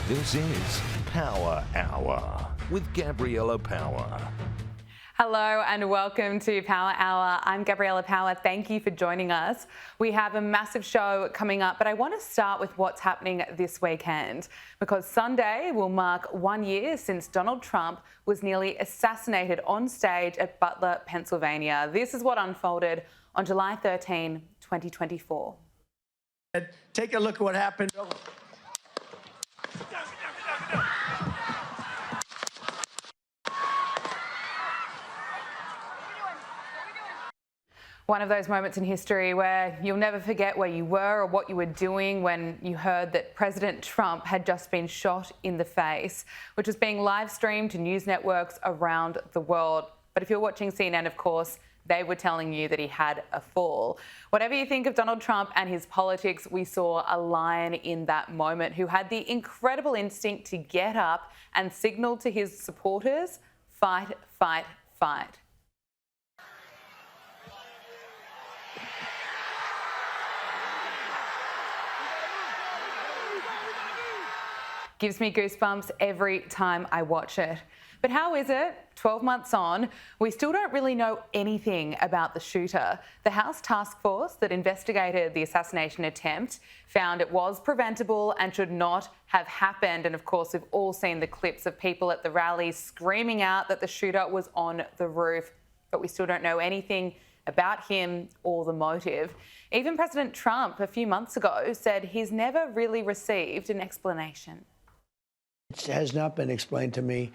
This is Power Hour with Gabriella Power. Hello and welcome to Power Hour. I'm Gabriella Power. Thank you for joining us. We have a massive show coming up, but I want to start with what's happening this weekend because Sunday will mark 1 year since Donald Trump was nearly assassinated on stage at Butler, Pennsylvania. This is what unfolded on July 13, 2024. Take a look at what happened. One of those moments in history where you'll never forget where you were or what you were doing when you heard that President Trump had just been shot in the face, which was being live streamed to news networks around the world. But if you're watching CNN, of course, they were telling you that he had a fall. Whatever you think of Donald Trump and his politics, we saw a lion in that moment who had the incredible instinct to get up and signal to his supporters, fight, fight, fight. Gives me goosebumps every time I watch it. But how is it, 12 months on, we still don't really know anything about the shooter? The House task force that investigated the assassination attempt found it was preventable and should not have happened. And of course, we've all seen the clips of people at the rally screaming out that the shooter was on the roof, but we still don't know anything about him or the motive. Even President Trump a few months ago said he's never really received an explanation. It has not been explained to me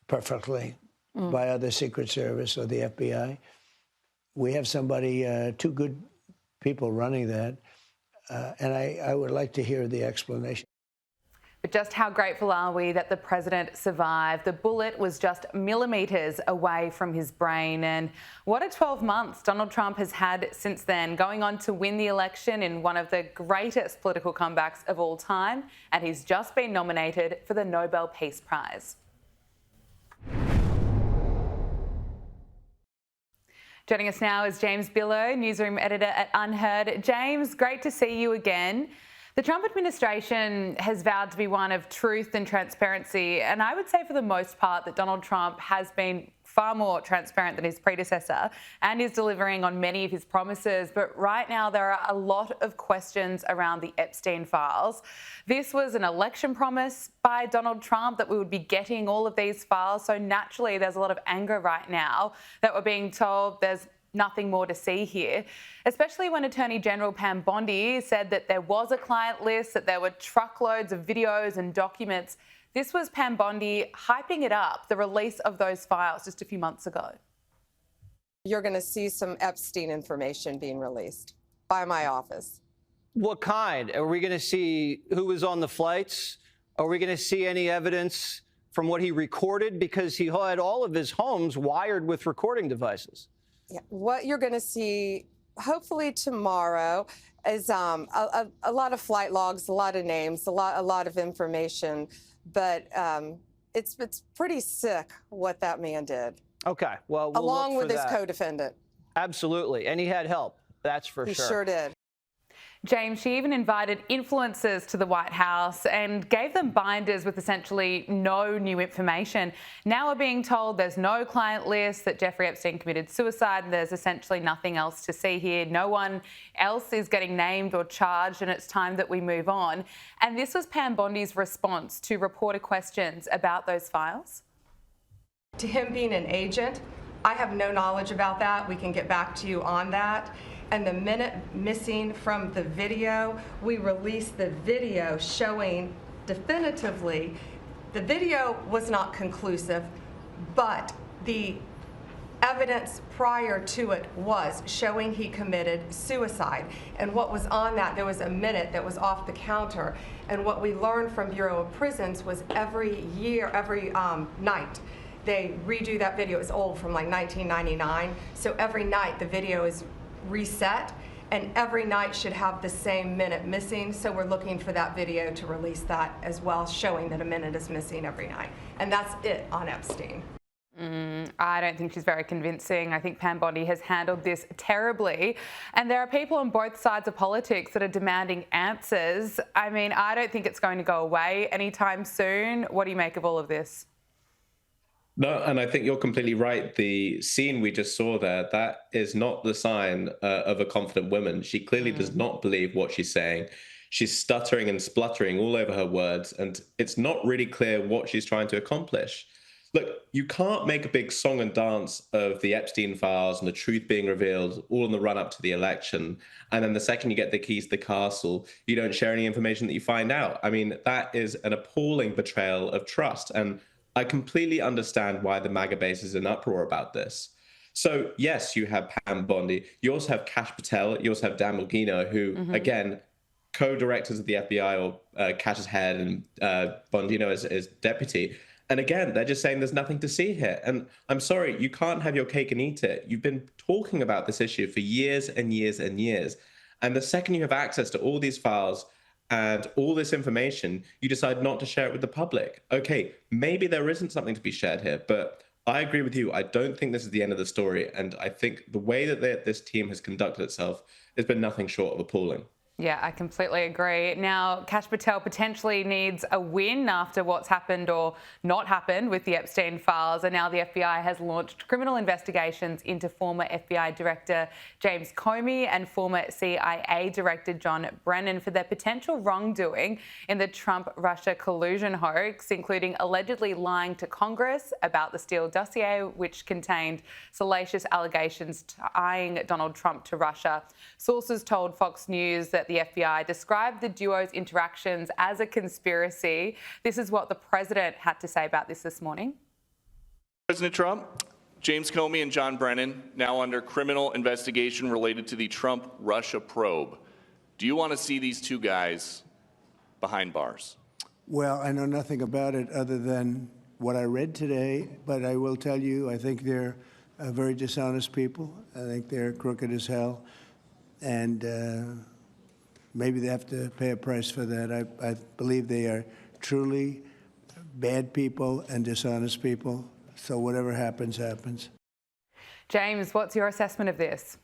perfectly by either Secret Service or the FBI. We have somebody, two good people running that, and I would like to hear the explanation. But just how grateful are we that the president survived? The bullet was just millimetres away from his brain. And what a 12 months Donald Trump has had since then, going on to win the election in one of the greatest political comebacks of all time. And he's just been nominated for the Nobel Peace Prize. Joining us now is James Billow, newsroom editor at Unheard. James, great to see you again. The Trump administration has vowed to be one of truth and transparency, and I would say for the most part that Donald Trump has been far more transparent than his predecessor and is delivering on many of his promises. But right now there are a lot of questions around the Epstein files. This was an election promise by Donald Trump that we would be getting all of these files, so naturally there's a lot of anger right now that we're being told there's nothing more to see here, especially when Attorney General Pam Bondi said that there was a client list, that there were truckloads of videos and documents. This was Pam Bondi hyping it up, the release of those files just a few months ago. You're going to see some Epstein information being released by my office. What kind? Are we going to see who was on the flights? Are we going to see any evidence from what he recorded? Because he had all of his homes wired with recording devices. Yeah. What you're going to see, hopefully tomorrow, is a lot of flight logs, a lot of names, a lot of information. But it's pretty sick what that man did. Okay, well, we'll along look with for his that. co-defendant. Absolutely, and he had help. That's for He sure. sure did. James, she even invited influencers to the White House and gave them binders with essentially no new information. Now we're being told there's no client list, that Jeffrey Epstein committed suicide, and there's essentially nothing else to see here. No one else is getting named or charged, and it's time that we move on. And this was Pam Bondi's response to reporter questions about those files. To him being an agent, I have no knowledge about that. We can get back to you on that. And the minute missing from the video, we released the video showing definitively, the video was not conclusive, but the evidence prior to it was showing he committed suicide. And what was on that, there was a minute that was off the counter. And what we learned from Bureau of Prisons was every night, they redo that video. It's old, from like 1999. So every night the video is reset, and every night should have the same minute missing. So we're looking for that video to release that as well, showing that a minute is missing every night. And that's it on Epstein. I don't think she's very convincing. I think Pam Bondi has handled this terribly. And there are people on both sides of politics that are demanding answers. I mean, I don't think it's going to go away anytime soon. What do you make of all of this? No, and I think you're completely right. The scene we just saw there, that is not the sign of a confident woman. She clearly does not believe what she's saying. She's stuttering and spluttering all over her words, and it's not really clear what she's trying to accomplish. Look, you can't make a big song and dance of the Epstein files and the truth being revealed all in the run up to the election. And then the second you get the keys to the castle, you don't share any information that you find out. I mean, that is an appalling betrayal of trust. And I completely understand why the MAGA base is in uproar about this. So yes, you have Pam Bondi. You also have Kash Patel. You also have Dan Bongino, who, again, co-directors of the FBI, or Kash's head and Bondino as deputy. And again, they're just saying there's nothing to see here. And I'm sorry, you can't have your cake and eat it. You've been talking about this issue for years and years and years. And the second you have access to all these files and all this information, you decide not to share it with the public. Okay, maybe there isn't something to be shared here, but I agree with you. I don't think this is the end of the story. And I think the way that this team has conducted itself has been nothing short of appalling. Yeah, I completely agree. Now, Kash Patel potentially needs a win after what's happened or not happened with the Epstein files. And now the FBI has launched criminal investigations into former FBI Director James Comey and former CIA Director John Brennan for their potential wrongdoing in the Trump-Russia collusion hoax, including allegedly lying to Congress about the Steele dossier, which contained salacious allegations tying Donald Trump to Russia. Sources told Fox News that the FBI described the duo's interactions as a conspiracy. This is what the president had to say about this morning. President Trump, James Comey and John Brennan now under criminal investigation related to the Trump-Russia probe. Do you want to see these two guys behind bars? Well, I know nothing about it other than what I read today, but I will tell you, I think they're very dishonest people. I think they're crooked as hell. And maybe they have to pay a price for that. I believe they are truly bad people and dishonest people. So whatever happens, happens. James, what's your assessment of this?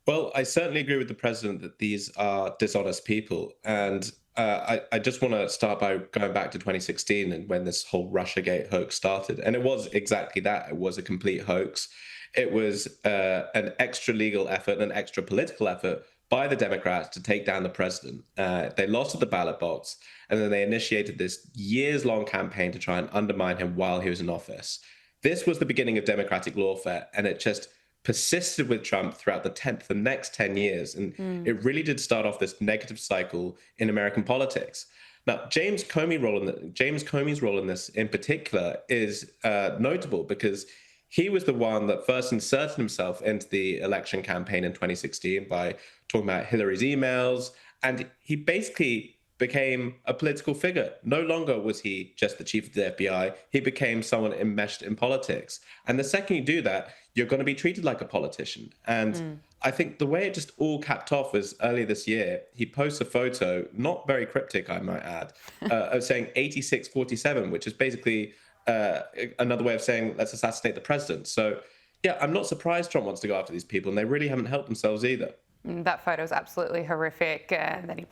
Well, I certainly agree with the president that these are dishonest people. And I just want to start by going back to 2016 and when this whole Russiagate hoax started. And it was exactly that. It was a complete hoax. It was an extra legal effort, an extra political effort by the Democrats to take down the president. They lost at the ballot box, and then they initiated this years-long campaign to try and undermine him while he was in office. This was the beginning of Democratic lawfare, and it just persisted with Trump throughout the next 10 years. And it really did start off this negative cycle in American politics. Now, James Comey's role in this in particular is notable because he was the one that first inserted himself into the election campaign in 2016 by talking about Hillary's emails. And he basically became a political figure. No longer was he just the chief of the FBI. He became someone enmeshed in politics. And the second you do that, you're going to be treated like a politician. And I think the way it just all capped off was earlier this year, he posts a photo, not very cryptic, I might add, of saying 8647, which is basically another way of saying let's assassinate the president. So yeah, I'm not surprised Trump wants to go after these people, and they really haven't helped themselves either. That photo is absolutely horrific, and then he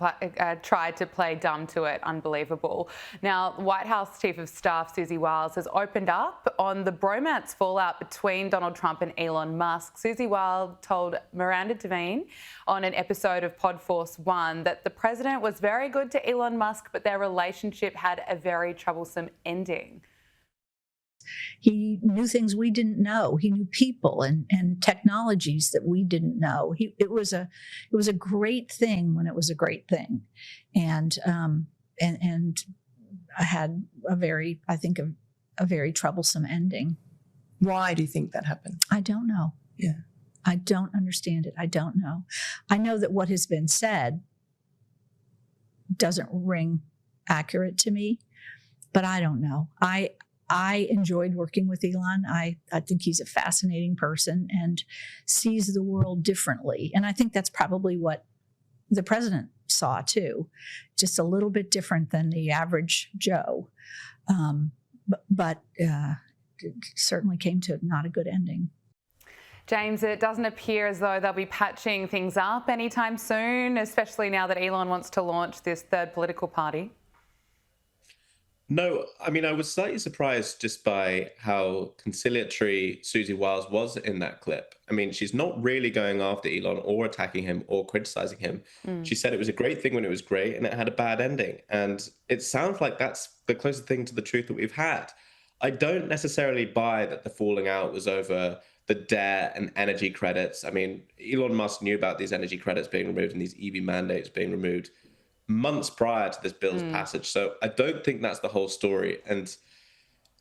tried to play dumb to it. Unbelievable. Now, White House Chief of Staff Susie Wiles has opened up on the bromance fallout between Donald Trump and Elon Musk. Susie Wiles told Miranda Devine on an episode of Pod Force One that the president was very good to Elon Musk, but their relationship had a very troublesome ending. He knew things we didn't know. He knew people and technologies that we didn't know. It was a great thing when it was a great thing, and I had a very troublesome ending. Why do you think that happened? I don't know. Yeah, I don't understand it. I don't know. I know that what has been said doesn't ring accurate to me, but I don't know. I enjoyed working with Elon. I think he's a fascinating person and sees the world differently. And I think that's probably what the president saw too, just a little bit different than the average Joe. But it certainly came to not a good ending. James, it doesn't appear as though they'll be patching things up anytime soon, especially now that Elon wants to launch this third political party. No, I mean, I was slightly surprised just by how conciliatory Susie Wiles was in that clip. I mean, she's not really going after Elon or attacking him or criticizing him. She said it was a great thing when it was great and it had a bad ending. And it sounds like that's the closest thing to the truth that we've had. I don't necessarily buy that the falling out was over the debt and energy credits. I mean, Elon Musk knew about these energy credits being removed and these EV mandates being removed months prior to this bill's passage. So I don't think that's the whole story. And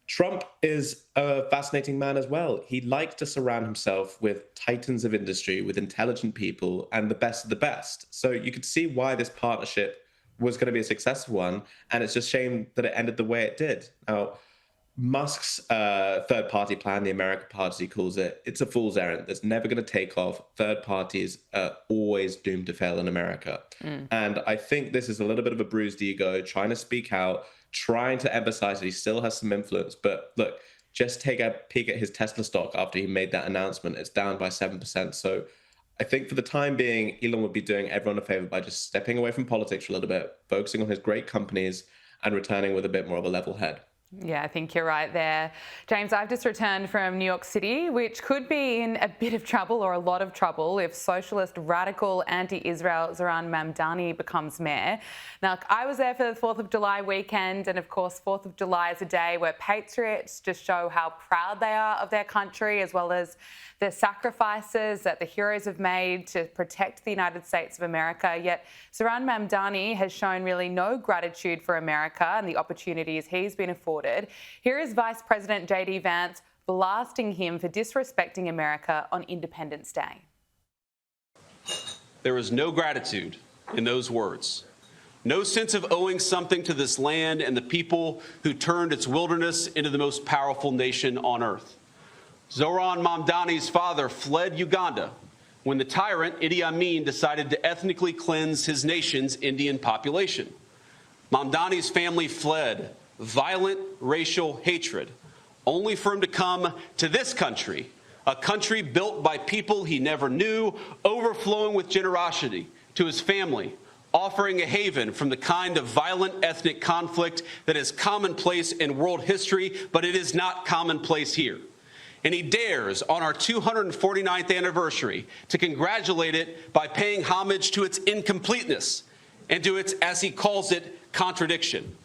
Trump is a fascinating man as well. He likes to surround himself with titans of industry, with intelligent people, and the best of the best. So you could see why this partnership was going to be a successful one. And it's just a shame that it ended the way it did. Now, Musk's third party plan, the America Party, as he calls it, it's a fool's errand. That's never going to take off. Third parties are always doomed to fail in America. And I think this is a little bit of a bruised ego, trying to speak out, trying to emphasize that he still has some influence. But look, just take a peek at his Tesla stock after he made that announcement. It's down by 7%. So I think for the time being, Elon would be doing everyone a favor by just stepping away from politics for a little bit, focusing on his great companies and returning with a bit more of a level head. Yeah, I think you're right there. James, I've just returned from New York City, which could be in a bit of trouble or a lot of trouble if socialist, radical, anti-Israel Zohran Mamdani becomes mayor. Now, I was there for the 4th of July weekend, and of course, 4th of July is a day where patriots just show how proud they are of their country, as well as the sacrifices that the heroes have made to protect the United States of America. Yet Zohran Mamdani has shown really no gratitude for America and the opportunities he's been afforded. Here is Vice President J.D. Vance blasting him for disrespecting America on Independence Day. There is no gratitude in those words. No sense of owing something to this land and the people who turned its wilderness into the most powerful nation on earth. Zohran Mamdani's father fled Uganda when the tyrant Idi Amin decided to ethnically cleanse his nation's Indian population. Mamdani's family fled violent racial hatred, only for him to come to this country, a country built by people he never knew, overflowing with generosity to his family, offering a haven from the kind of violent ethnic conflict that is commonplace in world history, but it is not commonplace here. And he dares, on our 249th anniversary, to congratulate it by paying homage to its incompleteness and to its, as he calls it, contradiction.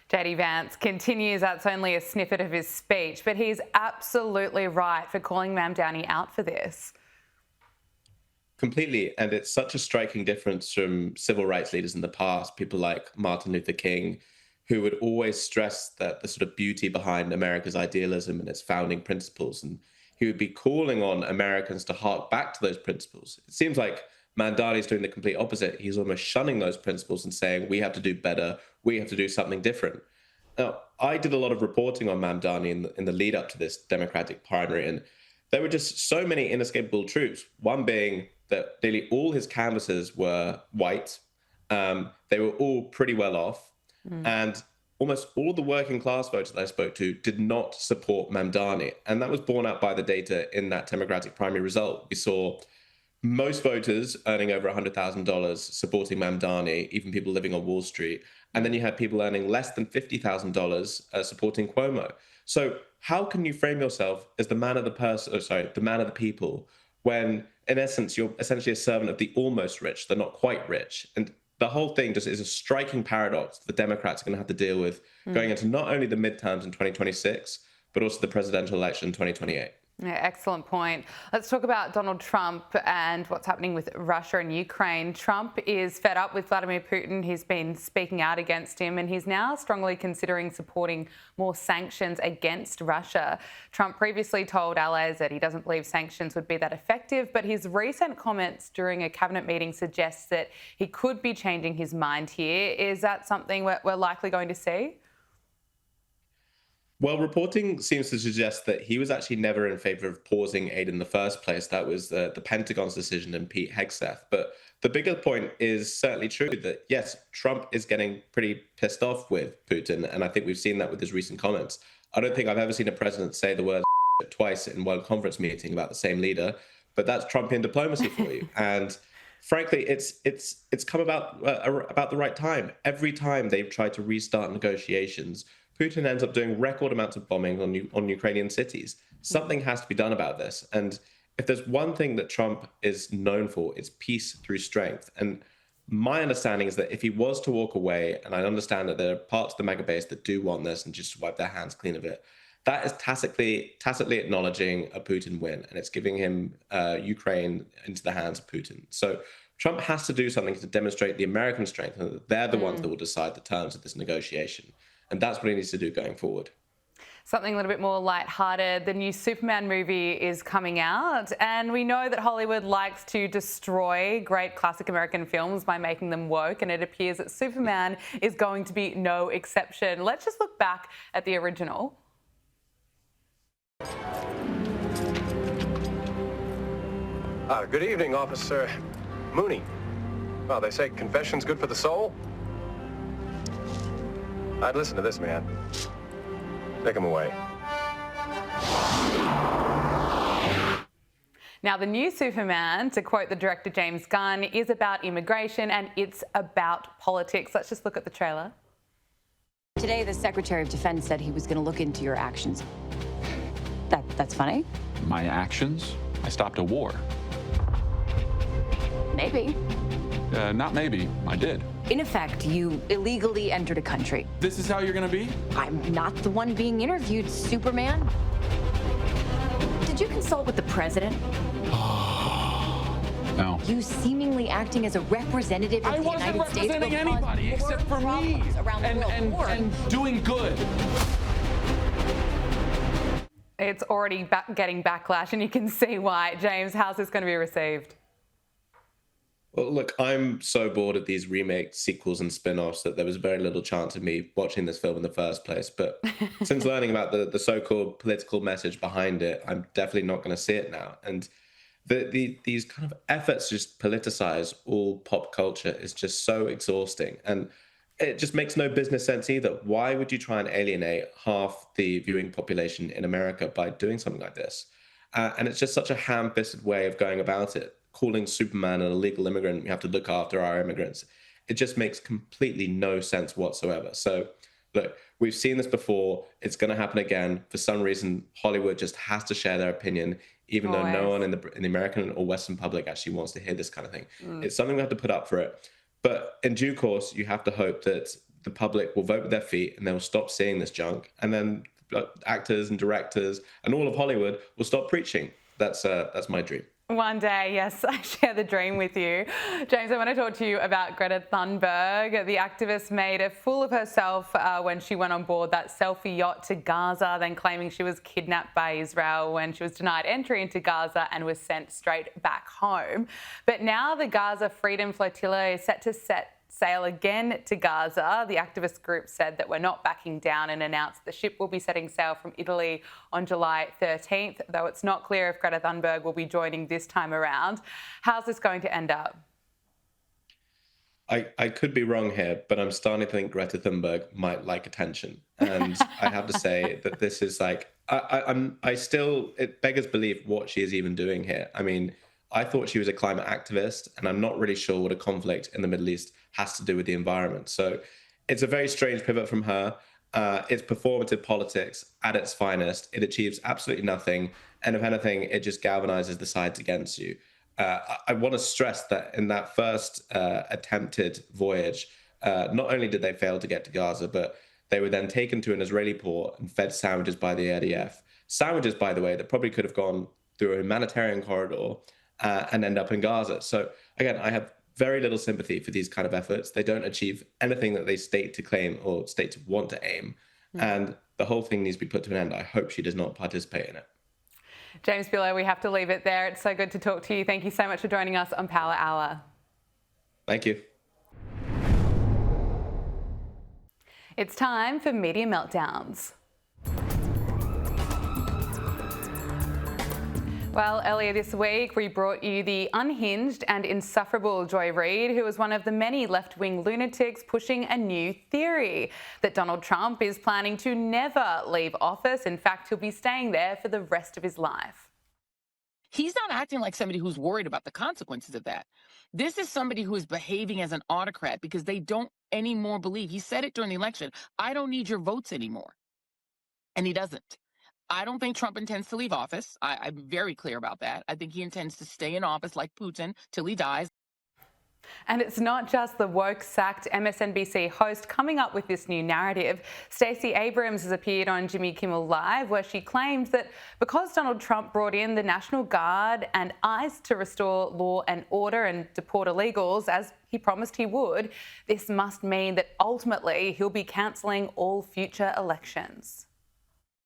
J.D. Vance continues, that's only a snippet of his speech, but he's absolutely right for calling Mamdani out for this. Completely. And it's such a striking difference from civil rights leaders in the past, people like Martin Luther King, who would always stress that the sort of beauty behind America's idealism and its founding principles. And he would be calling on Americans to hark back to those principles. It seems like Mamdani's doing the complete opposite. He's almost shunning those principles and saying, we have to do better. We have to do something different. Now, I did a lot of reporting on Mamdani in the lead up to this Democratic primary, and there were just so many inescapable truths. One being that nearly all his canvassers were white. They were all pretty well off. And almost all the working class voters that I spoke to did not support Mamdani. And that was borne out by the data in that Democratic primary result. We saw most voters earning over $100,000 supporting Mamdani, even people living on Wall Street. And then you had people earning less than $50,000 supporting Cuomo. So how can you frame yourself as the man of the man of the people, when in essence, you're essentially a servant of the almost rich, the not quite rich? And the whole thing just is a striking paradox the Democrats are going to have to deal with going into not only the midterms in 2026, but also the presidential election in 2028. Yeah, excellent point. Let's talk about Donald Trump and what's happening with Russia and Ukraine. Trump is fed up with Vladimir Putin. He's been speaking out against him, and he's now strongly considering supporting more sanctions against Russia. Trump previously told allies that he doesn't believe sanctions would be that effective, but his recent comments during a cabinet meeting suggests that he could be changing his mind here. Is that something we're likely going to see? Well, reporting seems to suggest that he was actually never in favor of pausing aid in the first place. That was the Pentagon's decision and Pete Hegseth. But the bigger point is certainly true that, yes, Trump is getting pretty pissed off with Putin. And I think we've seen that with his recent comments. I don't think I've ever seen a president say the word twice in one conference meeting about the same leader, but that's Trumpian diplomacy for you. And frankly, it's come about the right time. Every time they've tried to restart negotiations, Putin ends up doing record amounts of bombing on Ukrainian cities. Something has to be done about this. And if there's one thing that Trump is known for, it's peace through strength. And my understanding is that if he was to walk away, and I understand that there are parts of the mega base that do want this and just wipe their hands clean of it, that is tacitly acknowledging a Putin win, and it's giving him Ukraine into the hands of Putin. So Trump has to do something to demonstrate the American strength, and that they're the ones that will decide the terms of this negotiation. And that's what he needs to do going forward. Something a little bit more lighthearted. The new Superman movie is coming out, and we know that Hollywood likes to destroy great classic American films by making them woke, and it appears that Superman is going to be no exception. Let's just look back at the original. Good evening, Officer Mooney. Well, they say confession's good for the soul. I'd listen to this man. Take him away. Now, the new Superman, to quote the director James Gunn, is about immigration and it's about politics. Let's just look at the trailer. Today, the Secretary of Defense said he was going to look into your actions. That's funny. My actions? I stopped a war. Maybe. Not maybe. I did. In effect, you illegally entered a country. This is how you're going to be? I'm not the one being interviewed, Superman. Did you consult with the president? No. You seemingly acting as a representative of the United States. I wasn't representing anybody except for me and doing good. It's already getting backlash, and you can see why. James, how's this going to be received? Well, look, I'm so bored of these remakes, sequels, and spin-offs that there was very little chance of me watching this film in the first place. But since learning about the so-called political message behind it, I'm definitely not going to see it now. And these kind of efforts to just politicize all pop culture is just so exhausting. And it just makes no business sense either. Why would you try and alienate half the viewing population in America by doing something like this? And it's just such a ham-fisted way of going about it. Calling Superman an illegal immigrant, we have to look after our immigrants. It just makes completely no sense whatsoever. So, look, we've seen this before. It's going to happen again. For some reason, Hollywood just has to share their opinion, even though no one in the American or Western public actually wants to hear this kind of thing. It's something we have to put up for it. But in due course, you have to hope that the public will vote with their feet and they'll stop seeing this junk. And then actors and directors and all of Hollywood will stop preaching. That's my dream. One day, yes, I share the dream with you. James, I want to talk to you about Greta Thunberg. The activist made a fool of herself when she went on board that selfie yacht to Gaza, then claiming she was kidnapped by Israel when she was denied entry into Gaza and was sent straight back home. But now the Gaza Freedom Flotilla is set to set sail again to Gaza. The activist group said that we're not backing down and announced the ship will be setting sail from Italy on July 13th, though it's not clear if Greta Thunberg will be joining this time around. How's this going to end up? I could be wrong here, but I'm starting to think Greta Thunberg might like attention. And I have to say that this is like, it beggars belief what she is even doing here. I mean, I thought she was a climate activist, and I'm not really sure what a conflict in the Middle East has to do with the environment. So it's a very strange pivot from her. It's performative politics at its finest. It achieves absolutely nothing. And if anything, it just galvanizes the sides against you. I want to stress that in that first attempted voyage, not only did they fail to get to Gaza, but they were then taken to an Israeli port and fed sandwiches by the IDF. Sandwiches, by the way, that probably could have gone through a humanitarian corridor and end up in Gaza. So again, I have very little sympathy for these kind of efforts. They don't achieve anything that they state to claim or state to want to aim. And the whole thing needs to be put to an end. I hope she does not participate in it. James Billow, we have to leave it there. It's so good to talk to you. Thank you so much for joining us on Power Hour. Thank you. It's time for Media Meltdowns. Well, earlier this week, we brought you the unhinged and insufferable Joy Reid, who was one of the many left-wing lunatics pushing a new theory that Donald Trump is planning to never leave office. In fact, he'll be staying there for the rest of his life. He's not acting like somebody who's worried about the consequences of that. This is somebody who is behaving as an autocrat because they don't anymore believe. He said it during the election, I don't need your votes anymore. And he doesn't. I don't think Trump intends to leave office. I'm very clear about that. I think he intends to stay in office like Putin till he dies. And it's not just the woke-sacked MSNBC host coming up with this new narrative. Stacey Abrams has appeared on Jimmy Kimmel Live, where she claimed that because Donald Trump brought in the National Guard and ICE to restore law and order and deport illegals, as he promised he would, this must mean that ultimately he'll be cancelling all future elections.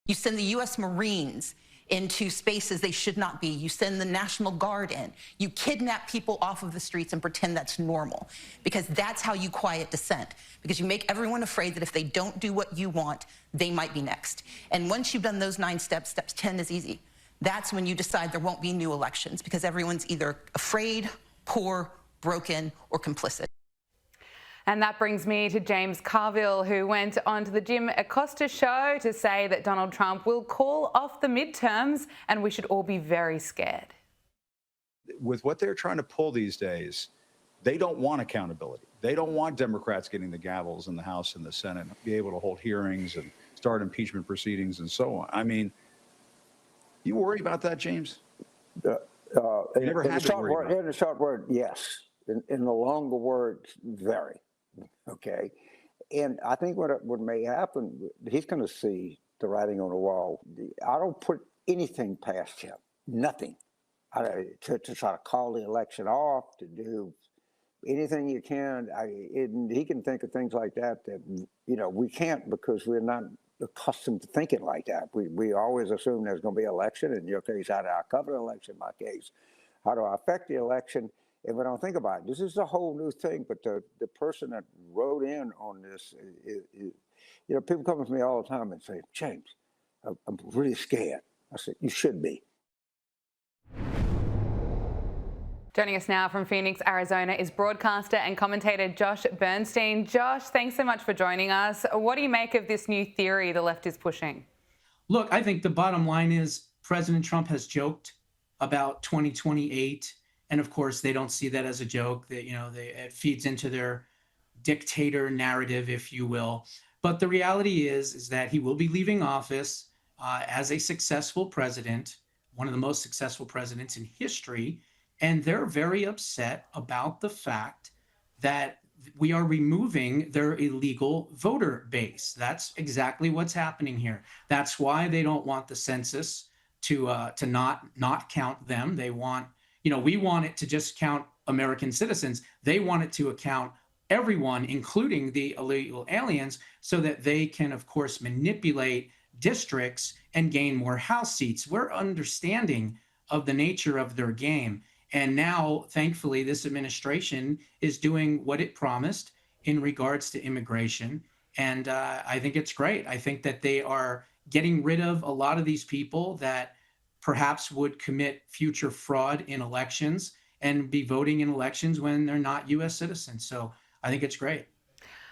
You send the U.S. Marines into spaces they should not be. You send the National Guard in. You kidnap people off of the streets and pretend that's normal, because that's how you quiet dissent, because you make everyone afraid that if they don't do what you want, they might be next. And once you've done those 9 steps, step 10 is easy. That's when you decide there won't be new elections, because everyone's either afraid, poor, broken, or complicit. And that brings me to James Carville, who went on to the Jim Acosta show to say that Donald Trump will call off the midterms and we should all be very scared. With what they're trying to pull these days, they don't want accountability. They don't want Democrats getting the gavels in the House and the Senate, be able to hold hearings and start impeachment proceedings and so on. I mean, you worry about that, James? In the short word, yes. In the longer word, very. Okay. And I think what may happen, he's going to see the writing on the wall. I don't put anything past him, nothing, to try to call the election off, to do anything you can. He can think of things like that we can't, because we're not accustomed to thinking like that. We always assume there's going to be an election. In your case, how do I cover the election? In my case, how do I affect the election? And we don't think about it. This is a whole new thing, but the person that wrote in on this, people come to me all the time and say, James, I'm really scared. I said, you should be. Joining us now from Phoenix, Arizona is broadcaster and commentator Josh Bernstein. Josh, thanks so much for joining us. What do you make of this new theory the left is pushing? Look, I think the bottom line is President Trump has joked about 2028. And of course, they don't see that as a joke. That it feeds into their dictator narrative, if you will. But the reality is that he will be leaving office as a successful president, one of the most successful presidents in history. And they're very upset about the fact that we are removing their illegal voter base. That's exactly what's happening here. That's why they don't want the census to not count them. They want. We want it to just count American citizens. They want it to account everyone, including the illegal aliens, so that they can, of course, manipulate districts and gain more House seats. We're understanding of the nature of their game. And now, thankfully, this administration is doing what it promised in regards to immigration. And I think it's great. I think that they are getting rid of a lot of these people that perhaps would commit future fraud in elections and be voting in elections when they're not U.S. citizens. So I think it's great.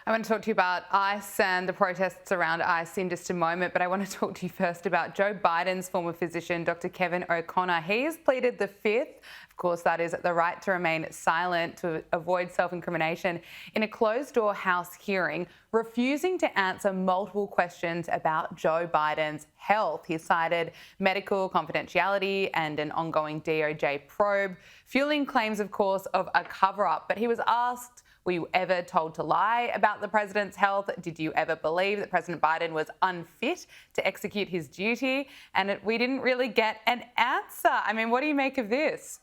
I want to talk to you about ICE and the protests around ICE in just a moment, but I want to talk to you first about Joe Biden's former physician, Dr. Kevin O'Connor. He has pleaded the fifth, of course, that is the right to remain silent to avoid self-incrimination, in a closed-door House hearing, refusing to answer multiple questions about Joe Biden's health. He cited medical confidentiality and an ongoing DOJ probe, fueling claims, of course, of a cover-up. But he was asked, were you ever told to lie about the president's health? Did you ever believe that President Biden was unfit to execute his duty? And we didn't really get an answer. I mean, what do you make of this?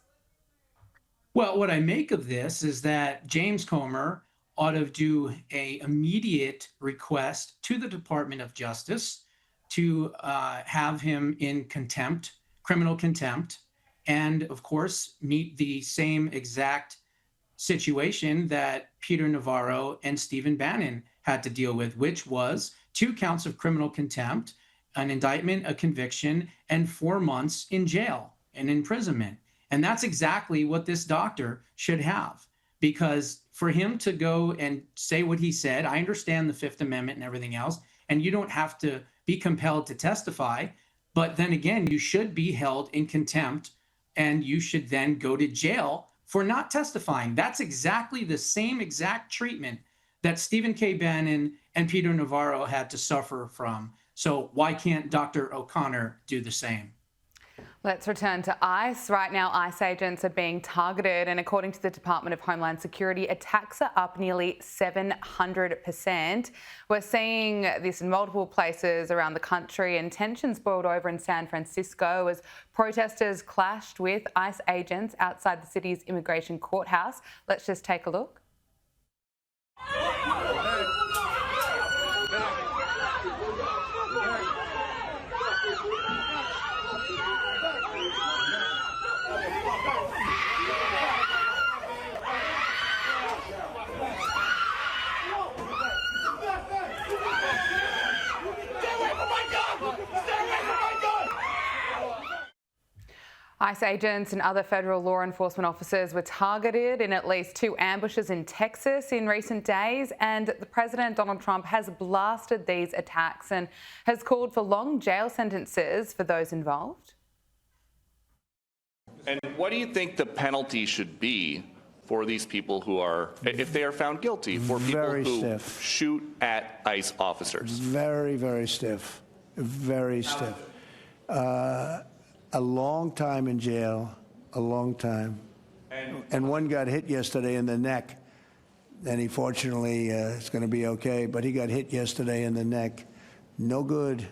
Well, what I make of this is that James Comer ought to do an immediate request to the Department of Justice to have him in contempt, criminal contempt, and of course, meet the same exact situation that Peter Navarro and Stephen Bannon had to deal with, which was 2 counts of criminal contempt, an indictment, a conviction, and 4 months in jail. and imprisonment. And that's exactly what this doctor should have. Because for him to go and say what he said, I understand the Fifth Amendment and everything else, and you don't have to be compelled to testify. But then again, you should be held in contempt, and you should then go to jail for not testifying. That's exactly the same exact treatment that Stephen K. Bannon and Peter Navarro had to suffer from. So why can't Dr. O'Connor do the same? Let's return to ICE. Right now, ICE agents are being targeted, and according to the Department of Homeland Security, attacks are up nearly 700%. We're seeing this in multiple places around the country, and tensions boiled over in San Francisco as protesters clashed with ICE agents outside the city's immigration courthouse. Let's just take a look. ICE agents and other federal law enforcement officers were targeted in at least 2 ambushes in Texas in recent days, and the President Donald Trump has blasted these attacks and has called for long jail sentences for those involved. And what do you think the penalty should be for these people who are, if they are found guilty, for people who shoot at ICE officers? Very, very stiff. Very stiff. A long time in jail, a long time. And one got hit yesterday in the neck, and he fortunately is going to be okay, but he got hit yesterday in the neck. No good.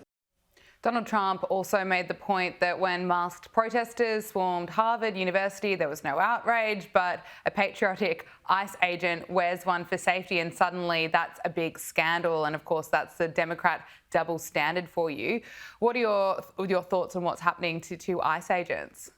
Donald Trump also made the point that when masked protesters swarmed Harvard University, there was no outrage, but a patriotic ICE agent wears one for safety, and suddenly that's a big scandal. And of course, that's the Democrat double standard for you. What are your thoughts on what's happening to ICE agents?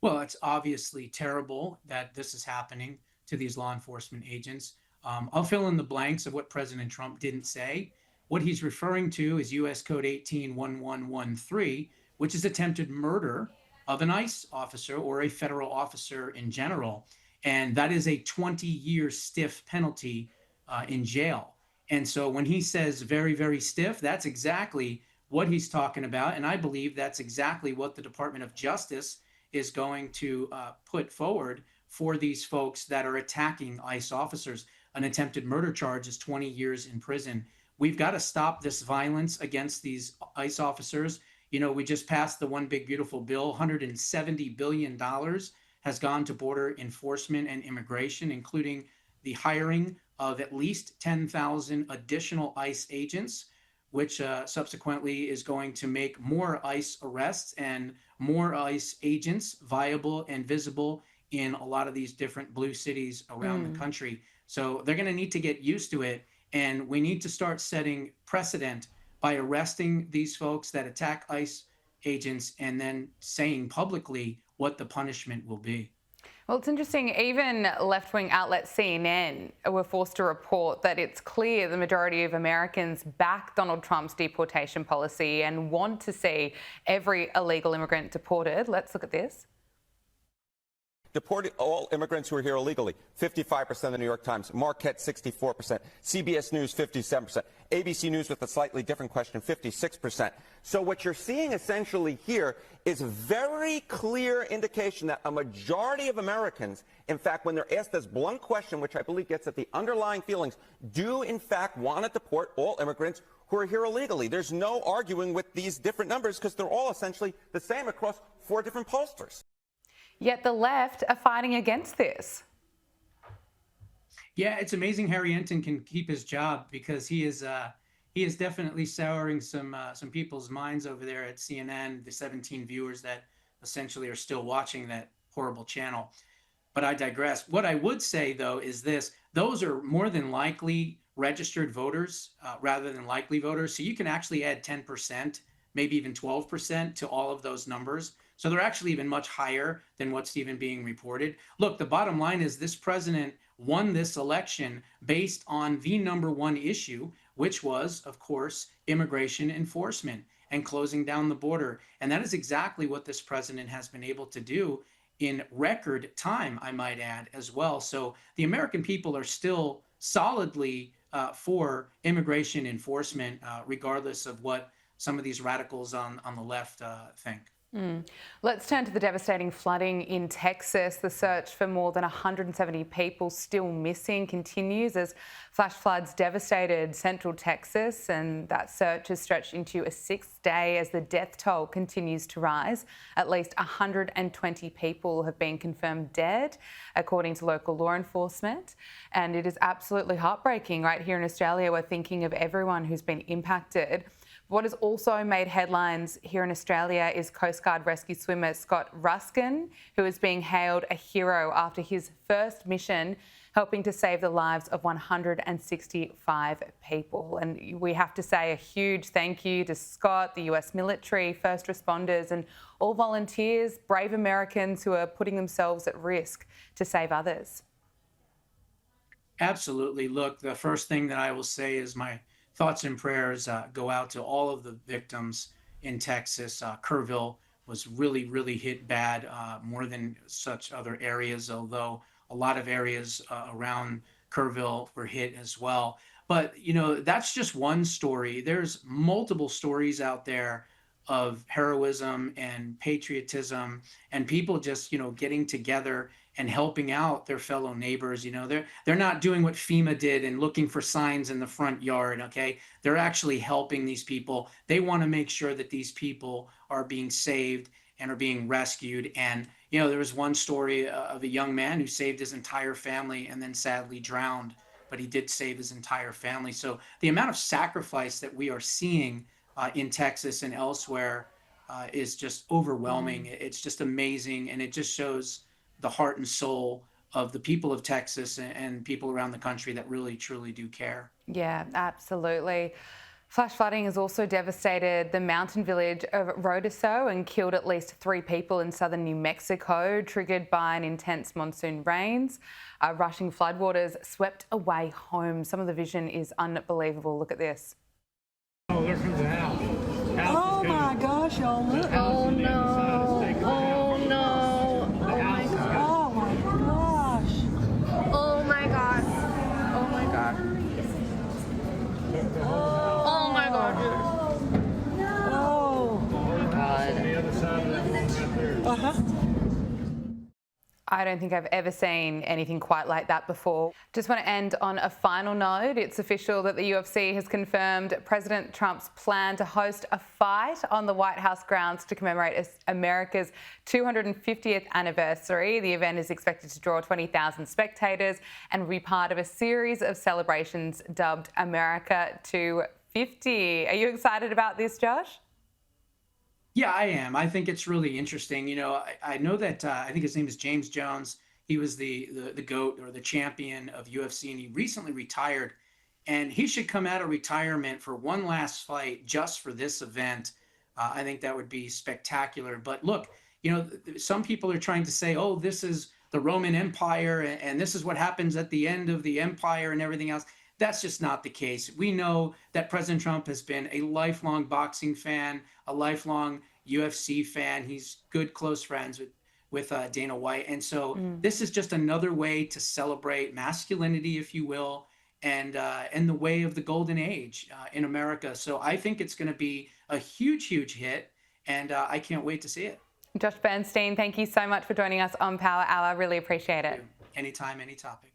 Well, it's obviously terrible that this is happening to these law enforcement agents. I'll fill in the blanks of what President Trump didn't say. What he's referring to is U.S. Code 181113, which is attempted murder of an ICE officer or a federal officer in general. And that is a 20-year stiff penalty in jail. And so when he says very, very stiff, that's exactly what he's talking about. And I believe that's exactly what the Department of Justice is going to put forward for these folks that are attacking ICE officers. An attempted murder charge is 20 years in prison. We've got to stop this violence against these ICE officers. You know, we just passed the One Big Beautiful Bill. $170 billion has gone to border enforcement and immigration, including the hiring of at least 10,000 additional ICE agents, which subsequently is going to make more ICE arrests and more ICE agents viable and visible in a lot of these different blue cities around the country. So they're going to need to get used to it. And we need to start setting precedent by arresting these folks that attack ICE agents and then saying publicly what the punishment will be. Well, it's interesting, even left-wing outlet CNN were forced to report that it's clear the majority of Americans back Donald Trump's deportation policy and want to see every illegal immigrant deported. Let's look at this. Deporting all immigrants who are here illegally, 55% of the New York Times, Marquette 64%, CBS News 57%, ABC News with a slightly different question, 56%. So what you're seeing essentially here is a very clear indication that a majority of Americans, in fact, when they're asked this blunt question, which I believe gets at the underlying feelings, do in fact want to deport all immigrants who are here illegally. There's no arguing with these different numbers because they're all essentially the same across 4 different pollsters. Yet the left are fighting against this. Yeah, it's amazing Harry Enton can keep his job because he is definitely souring some people's minds over there at CNN, the 17 viewers that essentially are still watching that horrible channel. But I digress. What I would say, though, is this. Those are more than likely registered voters rather than likely voters. So you can actually add 10%, maybe even 12% to all of those numbers. So they're actually even much higher than what's even being reported. Look, the bottom line is this president won this election based on the #1 issue, which was, of course, immigration enforcement. and closing down the border. And that is exactly what this president has been able to do in record time, I might add, as well. So the American people are still solidly for immigration enforcement, regardless of what some of these radicals on the left think. Let's turn to the devastating flooding in Texas. The search for more than 170 people still missing continues as flash floods devastated central Texas, and that search has stretched into a 6th day as the death toll continues to rise. At least 120 people have been confirmed dead, according to local law enforcement. And it is absolutely heartbreaking. Right here in Australia, we're thinking of everyone who's been impacted. What has also made headlines here in Australia is Coast Guard rescue swimmer Scott Ruskin, who is being hailed a hero after his first mission, helping to save the lives of 165 people. And we have to say a huge thank you to Scott, the US military, first responders, and all volunteers, brave Americans who are putting themselves at risk to save others. Absolutely. Look, the first thing that I will say is my thoughts and prayers go out to all of the victims in Texas. Kerrville was really hit bad, more than such other areas, although a lot of areas around Kerrville were hit as well. But, you know, that's just one story. There's multiple stories out there of heroism and patriotism and people just, you know, getting together and helping out their fellow neighbors. You know, they're not doing what FEMA did and looking for signs in the front yard, okay? They're actually helping these people. They want to make sure that these people are being saved and are being rescued. And, you know, there was one story of a young man who saved his entire family and then sadly drowned, but he did save his entire family. So the amount of sacrifice that we are seeing in Texas and elsewhere is just overwhelming. It's just amazing. And it just shows the heart and soul of the people of Texas and people around the country that really, truly do care. Yeah, absolutely. Flash flooding has also devastated the mountain village of Rodeso and killed at least 3 people in southern New Mexico, triggered by an intense monsoon rains. Rushing floodwaters swept away homes. Some of the vision is unbelievable. Look at this. Oh, there comes the house. Oh my gosh, y'all look. Oh no. Oh no. Oh my god. Oh my gosh. Oh my god. Oh my god. Oh my god. Oh my god. On the other side of that one right there. Uh-huh. I don't think I've ever seen anything quite like that before. Just want to end on a final note. It's official that the UFC has confirmed President Trump's plan to host a fight on the White House grounds to commemorate America's 250th anniversary. The event is expected to draw 20,000 spectators and will be part of a series of celebrations dubbed America 250. Are you excited about this, Josh? Yeah, I am. I think it's really interesting. You know, I know that I think his name is James Jones. He was the GOAT or the champion of UFC, and he recently retired. And he should come out of retirement for one last fight just for this event. I think that would be spectacular. But look, you know, some people are trying to say, oh, this is the Roman Empire, and this is what happens at the end of the empire and everything else. That's just not the case. We know that President Trump has been a lifelong boxing fan, a lifelong UFC fan. He's good, close friends with Dana White. And so this is just another way to celebrate masculinity, if you will, and the way of the golden age in America. So I think it's going to be a huge hit, and I can't wait to see it. Josh Bernstein, thank you so much for joining us on Power Hour. Really appreciate it. Anytime, any topic.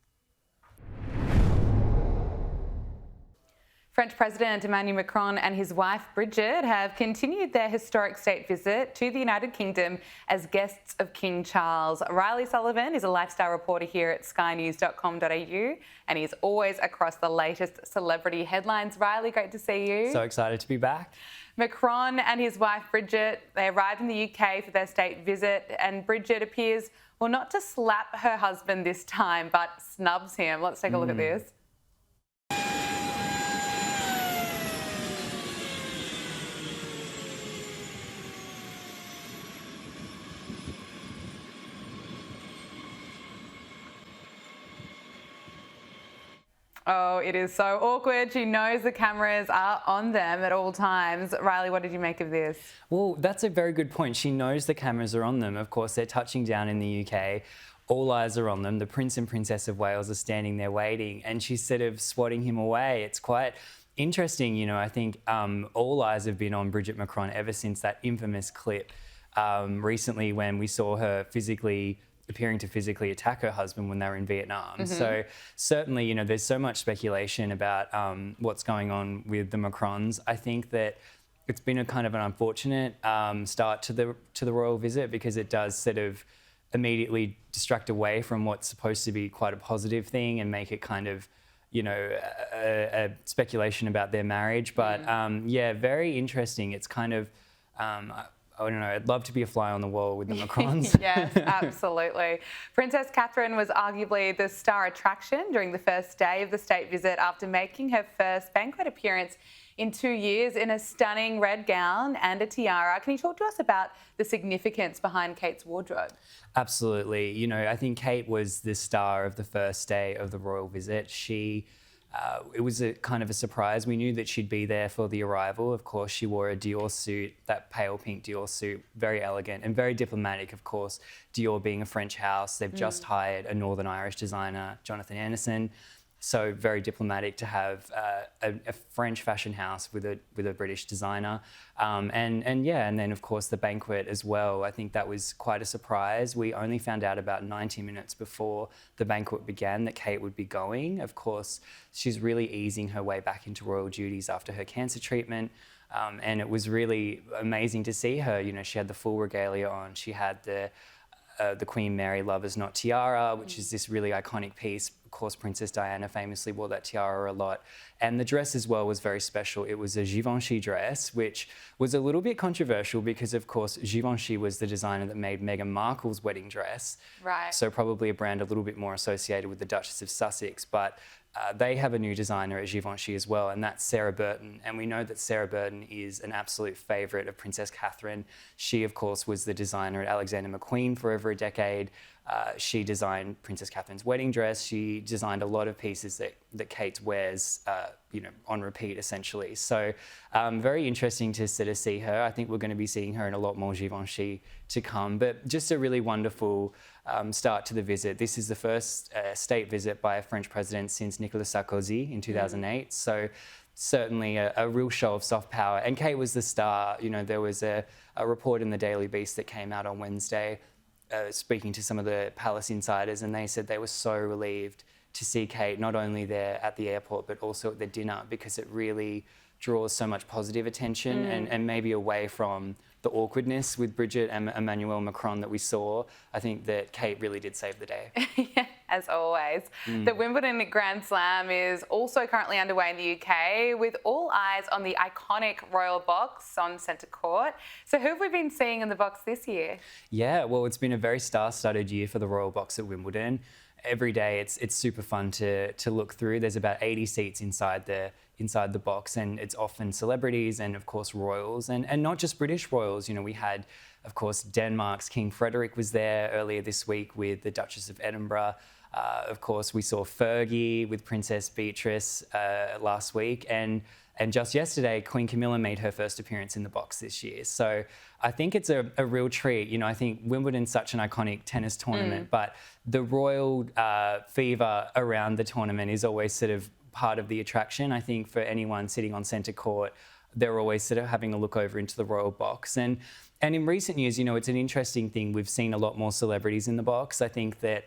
French President Emmanuel Macron and his wife Brigitte have continued their historic state visit to the United Kingdom as guests of King Charles. Riley Sullivan is a lifestyle reporter here at skynews.com.au and he's always across the latest celebrity headlines. Riley, great to see you. So excited to be back. Macron and his wife Brigitte, they arrived in the UK for their state visit, and Brigitte appears, well, not to slap her husband this time, but snubs him. Let's take a look at this. Oh, it is so awkward. She knows the cameras are on them at all times. Riley, what did you make of this? Well, that's a very good point. She knows the cameras are on them. Of course, they're touching down in the UK. All eyes are on them. The Prince and Princess of Wales are standing there waiting, and she's sort of swatting him away. It's quite interesting. You know, I think all eyes have been on Bridget Macron ever since that infamous clip recently when we saw her appearing to physically attack her husband when they were in Vietnam. Mm-hmm. So certainly, you know, there's so much speculation about what's going on with the Macrons. I think that it's been a kind of an unfortunate start to the royal visit, because it does sort of immediately distract away from what's supposed to be quite a positive thing and make it kind of, you know, a speculation about their marriage. But yeah, very interesting. It's kind of, I don't know, I'd love to be a fly on the wall with the Macrons. Yes, absolutely. Princess Catherine was arguably the star attraction during the first day of the state visit after making her first banquet appearance in 2 years in a stunning red gown and a tiara. Can you talk to us about the significance behind Kate's wardrobe? Absolutely. You know, I think Kate was the star of the first day of the royal visit. It was a kind of a surprise. We knew that she'd be there for the arrival. Of course, she wore a Dior suit, that pale pink Dior suit, very elegant and very diplomatic, of course. Dior being a French house, they've just hired a Northern Irish designer, Jonathan Anderson. So very diplomatic to have a French fashion house with a British designer, and then of course the banquet as well. I think that was quite a surprise. We only found out about 90 minutes before the banquet began that Kate would be going. Of course, she's really easing her way back into royal duties after her cancer treatment. And it was really amazing to see her. You know, she had the full regalia on. She had the Queen Mary Lovers Not tiara, which is this really iconic piece. Of course, Princess Diana famously wore that tiara a lot. And the dress as well was very special. It was a Givenchy dress, which was a little bit controversial because, of course, Givenchy was the designer that made Meghan Markle's wedding dress. Right. So probably a brand a little bit more associated with the Duchess of Sussex. But they have a new designer at Givenchy as well, and that's Sarah Burton. And we know that Sarah Burton is an absolute favourite of Princess Catherine. She, of course, was the designer at Alexander McQueen for over a decade. She designed Princess Catherine's wedding dress. She designed a lot of pieces that Kate wears, you know, on repeat, essentially. So very interesting to sort of see her. I think we're going to be seeing her in a lot more Givenchy to come. But just a really wonderful start to the visit. This is the first state visit by a French president since Nicolas Sarkozy in 2008. So certainly a real show of soft power. And Kate was the star. You know, there was a report in the Daily Beast that came out on Wednesday speaking to some of the palace insiders, and they said they were so relieved to see Kate not only there at the airport but also at the dinner, because it really draws so much positive attention and maybe away from the awkwardness with Bridget and Emmanuel Macron that we saw. I think that Kate really did save the day. Yeah, as always. The Wimbledon Grand Slam is also currently underway in the UK, with all eyes on the iconic royal box on centre court. So who have we been seeing in the box this year? Yeah, well, it's been a very star-studded year for the royal box at Wimbledon. Every day it's super fun to look through. There's about 80 seats inside the box, and it's often celebrities and of course royals, and not just British royals. You know, we had, of course, Denmark's King Frederick was there earlier this week with the Duchess of Edinburgh. Of course, we saw Fergie with Princess Beatrice last week, and just yesterday, Queen Camilla made her first appearance in the box this year. So I think it's a real treat. You know, I think Wimbledon's such an iconic tennis tournament, but the royal fever around the tournament is always sort of part of the attraction. I think for anyone sitting on centre court, they're always sort of having a look over into the royal box. And in recent years, you know, it's an interesting thing. We've seen a lot more celebrities in the box. I think that,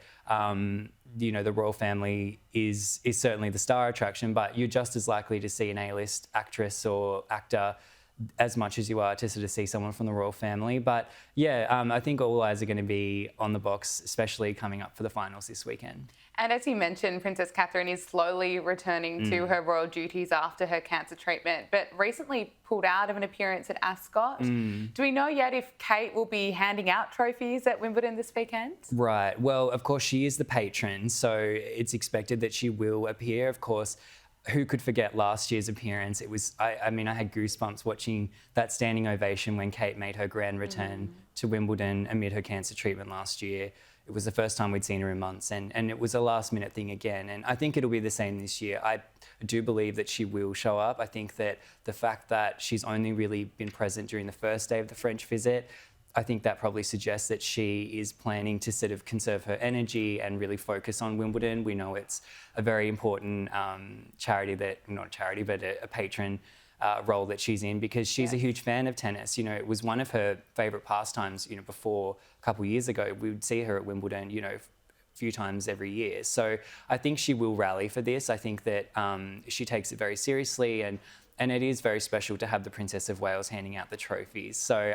you know, the royal family is certainly the star attraction, but you're just as likely to see an A-list actress or actor as much as you are to sort of see someone from the royal family. But yeah, I think all eyes are going to be on the box, especially coming up for the finals this weekend. And as you mentioned, Princess Catherine is slowly returning to her royal duties after her cancer treatment, but recently pulled out of an appearance at Ascot. Do we know yet if Kate will be handing out trophies at Wimbledon this weekend? Right. Well, of course, she is the patron, so it's expected that she will appear. Of course, who could forget last year's appearance? It was, I mean, I had goosebumps watching that standing ovation when Kate made her grand return to Wimbledon amid her cancer treatment last year. it was the first time we'd seen her in months, and it was a last-minute thing again. And I think it'll be the same this year. I do believe that she will show up. I think that the fact that she's only really been present during the first day of the French visit, I think that probably suggests that she is planning to sort of conserve her energy and really focus on Wimbledon. We know it's a very important charity that, not a charity, but a patron role that she's in, because she's a huge fan of tennis. You know, it was one of her favourite pastimes, you know, before a couple of years ago. We would see her at Wimbledon, you know, a few times every year. So I think she will rally for this. I think that she takes it very seriously, and it is very special to have the Princess of Wales handing out the trophies. So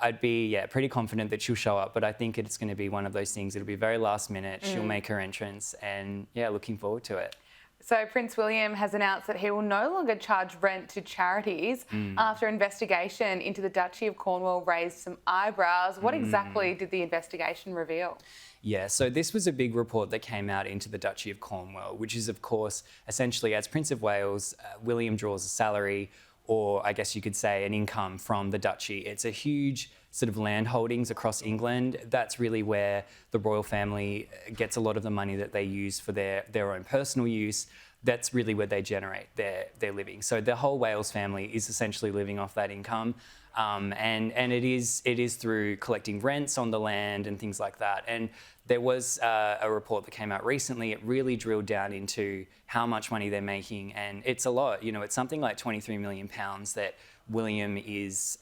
I'd be pretty confident that she'll show up, but I think it's going to be one of those things. It'll be very last minute. She'll make her entrance, and looking forward to it. So Prince William has announced that he will no longer charge rent to charities after investigation into the Duchy of Cornwall raised some eyebrows. What exactly did the investigation reveal? Yeah, so this was a big report that came out into the Duchy of Cornwall, which is, of course, essentially, as Prince of Wales, William draws a salary, or I guess you could say an income from the duchy. It's a huge sort of land holdings across England. That's really where the royal family gets a lot of the money that they use for their own personal use. That's really where they generate their living. So the whole Wales family is essentially living off that income. And it is through collecting rents on the land and things like that. And there was a report that came out recently. It really drilled down into how much money they're making, and it's a lot. You know, it's something like £23 million that William is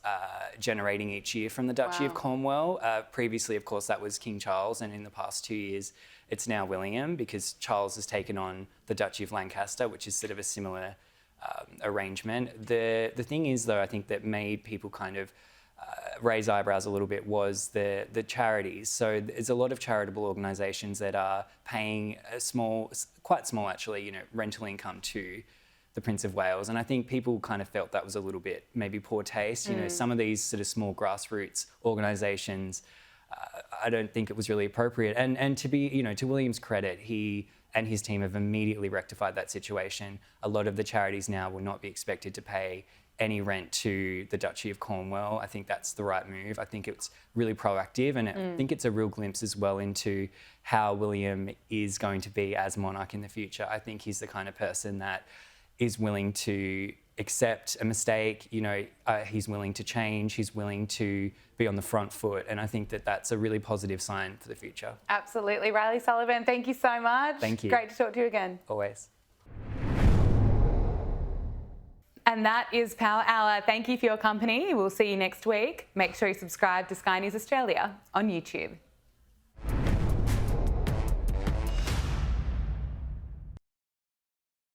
generating each year from the Duchy of Cornwall. Previously, of course, that was King Charles, and in the past 2 years, it's now William, because Charles has taken on the Duchy of Lancaster, which is sort of a similar arrangement. The thing is, though, I think that made people kind of raise eyebrows a little bit was the charities. So there's a lot of charitable organisations that are paying a quite small actually, you know, rental income to the Prince of Wales. And I think people kind of felt that was a little bit maybe poor taste. You know, some of these sort of small grassroots organisations, I don't think it was really appropriate. And to be, you know, to William's credit, he and his team have immediately rectified that situation. A lot of the charities now will not be expected to pay any rent to the Duchy of Cornwall. I think that's the right move. I think it's really proactive, and I think it's a real glimpse as well into how William is going to be as monarch in the future. I think he's the kind of person that is willing to accept a mistake. You know, he's willing to change. He's willing to be on the front foot, and I think that that's a really positive sign for the future. Absolutely. Riley Sullivan, thank you so much. Thank you. Great to talk to you again. Always. And that is Power Hour. Thank you for your company. We'll see you next week. Make sure you subscribe to Sky News Australia on YouTube.